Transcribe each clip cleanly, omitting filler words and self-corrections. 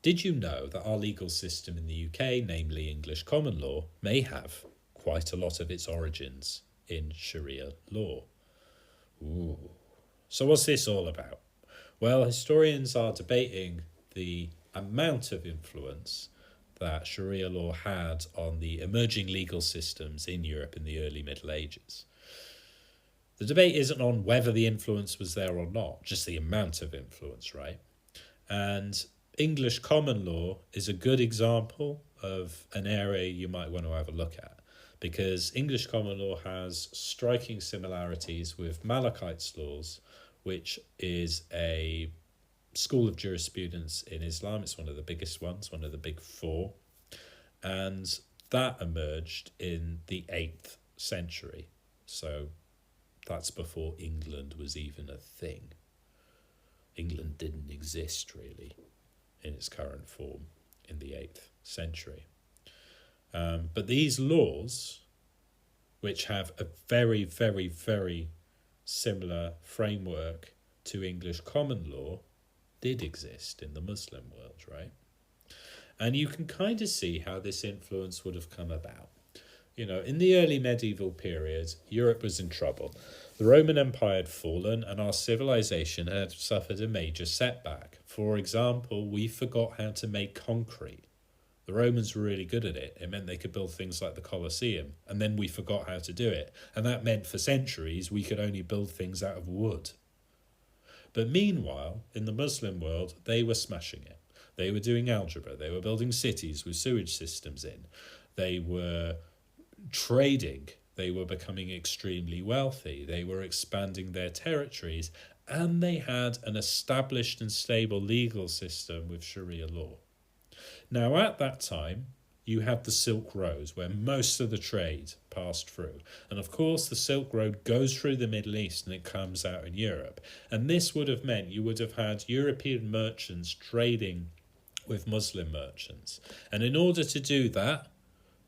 Did you know that our legal system in the UK, namely English common law, may have quite a lot of its origins in Sharia law? Ooh. So what's this all about? Well, historians are debating the amount of influence that Sharia law had on the emerging legal systems in Europe in the early Middle Ages. The debate isn't on whether the influence was there or not, just the amount of influence, right? And English common law is a good example of an area you might want to have a look at, because English common law has striking similarities with Malakite's laws, which is a school of jurisprudence in Islam. It's one of the biggest ones, one of the big four. And that emerged in the 8th century. So that's before England was even a thing. England didn't exist really in its current form in the 8th century. But these laws, which have a very, very, very similar framework to English common law, did exist in the Muslim world, right? And you can kind of see how this influence would have come about. You know, in the early medieval period, Europe was in trouble. The Roman Empire had fallen and our civilization had suffered a major setback. For example, we forgot how to make concrete. The Romans were really good at it. It meant they could build things like the Colosseum, and then we forgot how to do it. And that meant for centuries we could only build things out of wood. But meanwhile, in the Muslim world, they were smashing it. They were doing algebra. They were building cities with sewage systems in. They were trading. They were becoming extremely wealthy. They were expanding their territories. And they had an established and stable legal system with Sharia law. Now, at that time, you had the Silk Road, where most of the trade passed through. And of course, the Silk Road goes through the Middle East and it comes out in Europe. And this would have meant you would have had European merchants trading with Muslim merchants. And in order to do that,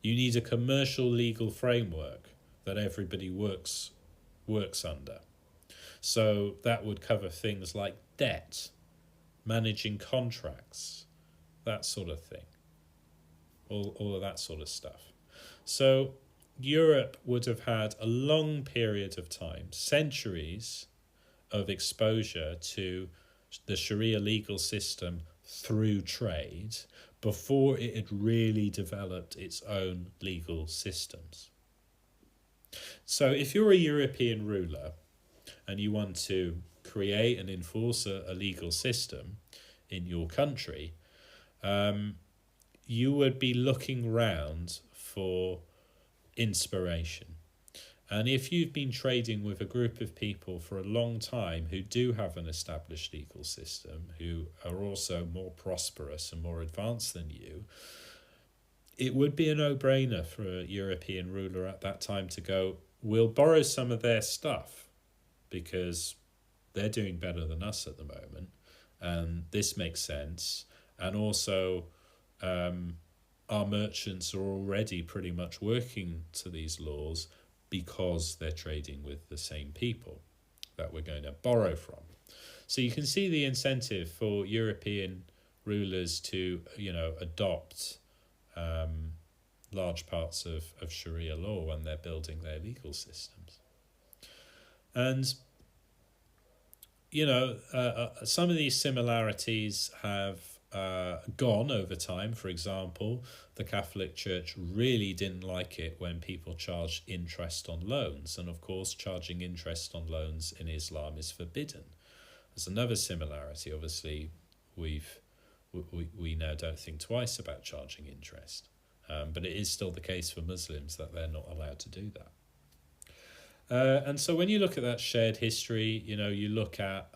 you need a commercial legal framework that everybody works under. So that would cover things like debt, managing contracts, that sort of thing. All of that sort of stuff. So Europe would have had a long period of time, centuries of exposure to the Sharia legal system through trade before it had really developed its own legal systems. So if you're a European ruler and you want to create and enforce a legal system in your country, you would be looking round for inspiration. And if you've been trading with a group of people for a long time who do have an established legal system, who are also more prosperous and more advanced than you, it would be a no-brainer for a European ruler at that time to go, we'll borrow some of their stuff because they're doing better than us at the moment. And this makes sense. And also, our merchants are already pretty much working to these laws because they're trading with the same people that we're going to borrow from. So you can see the incentive for European rulers to, adopt large parts of Sharia law when they're building their legal systems. And, some of these similarities have gone over time. For example, the Catholic Church really didn't like it when people charged interest on loans. And of course, charging interest on loans in Islam is forbidden. There's another similarity. Obviously, we now don't think twice about charging interest. But it is still the case for Muslims that they're not allowed to do that. And so when you look at that shared history, you look at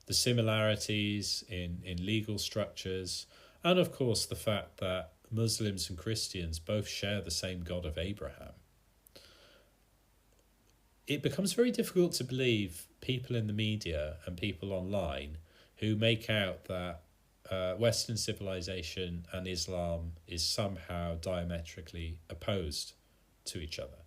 the similarities in legal structures, and of course the fact that Muslims and Christians both share the same God of Abraham. It becomes very difficult to believe people in the media and people online who make out that Western civilization and Islam is somehow diametrically opposed to each other.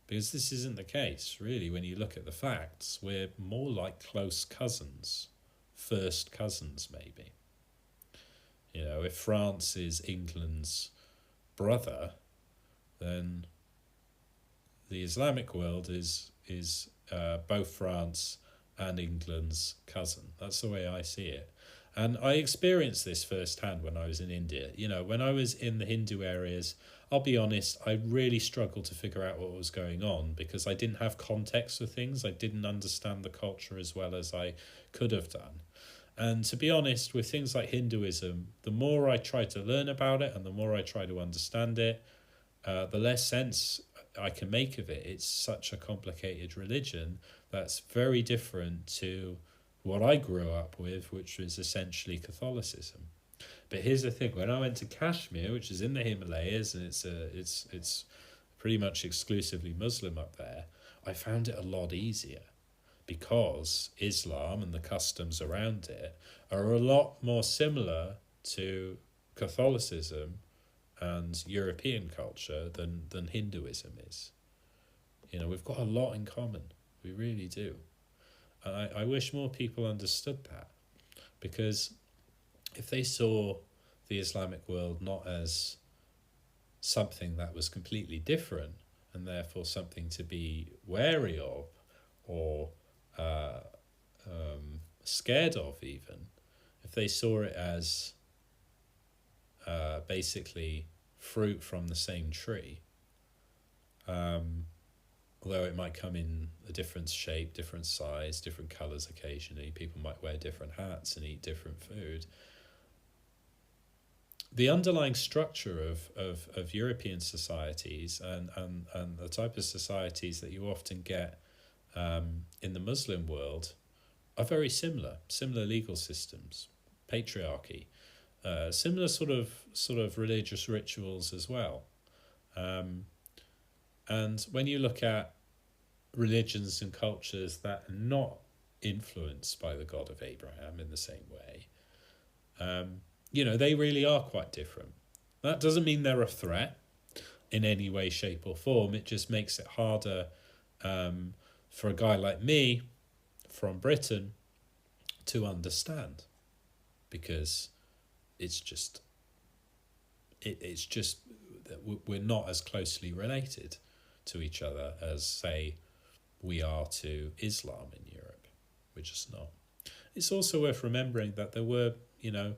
Because this isn't the case, really. When you look at the facts, we're more like close cousins, first cousins maybe. You know, if France is England's brother, then the Islamic world is both France and England's cousin. That's the way I see it. And I experienced this firsthand when I was in India. You know, when I was in the Hindu areas, I'll be honest, I really struggled to figure out what was going on because I didn't have context for things. I didn't understand the culture as well as I could have done. And to be honest, with things like Hinduism, the more I try to learn about it and the more I try to understand it, the less sense I can make of it. It's such a complicated religion that's very different to what I grew up with, which was essentially Catholicism. But here's the thing: when I went to Kashmir, which is in the Himalayas, and it's pretty much exclusively Muslim up there, I found it a lot easier because Islam and the customs around it are a lot more similar to Catholicism and European culture than Hinduism is. You know, we've got a lot in common. We really do. And I wish more people understood that, because if they saw the Islamic world not as something that was completely different and therefore something to be wary of or scared of, even, if they saw it as basically fruit from the same tree, although it might come in a different shape, different size, different colours occasionally, people might wear different hats and eat different food. The underlying structure of European societies and the type of societies that you often get in the Muslim world are very similar legal systems, patriarchy, similar sort of religious rituals as well. And when you look at religions and cultures that are not influenced by the God of Abraham in the same way, you know, they really are quite different. That doesn't mean they're a threat in any way, shape or form. It just makes it harder for a guy like me from Britain to understand, because it's just that we're not as closely related to each other as, say, we are to Islam in Europe. We're just not. It's also worth remembering that there were, you know,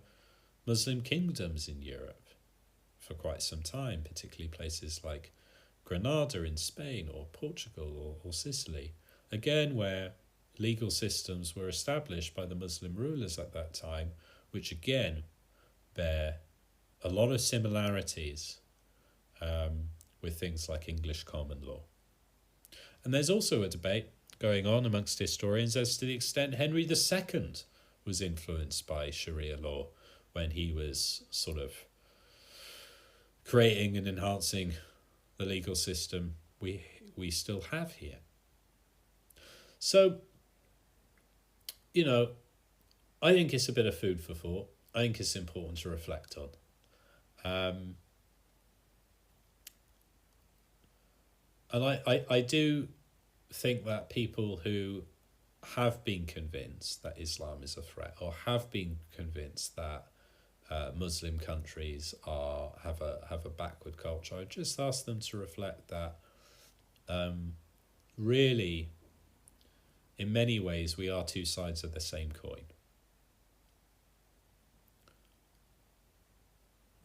Muslim kingdoms in Europe for quite some time, particularly places like Granada in Spain or Portugal or Sicily, again where legal systems were established by the Muslim rulers at that time, which again bear a lot of similarities with things like English common law. And there's also a debate going on amongst historians as to the extent Henry II was influenced by Sharia law when he was sort of creating and enhancing the legal system we still have here. So, you know, I think it's a bit of food for thought. I think it's important to reflect on. And I do think that people who have been convinced that Islam is a threat, or have been convinced that Muslim countries have a backward culture, I just ask them to reflect that really, in many ways, we are two sides of the same coin.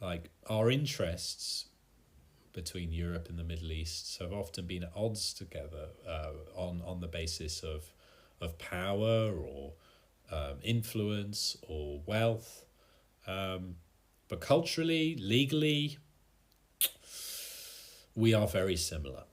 Like, our interests between Europe and the Middle East have often been at odds together on the basis of power or influence or wealth. But culturally, legally, we are very similar.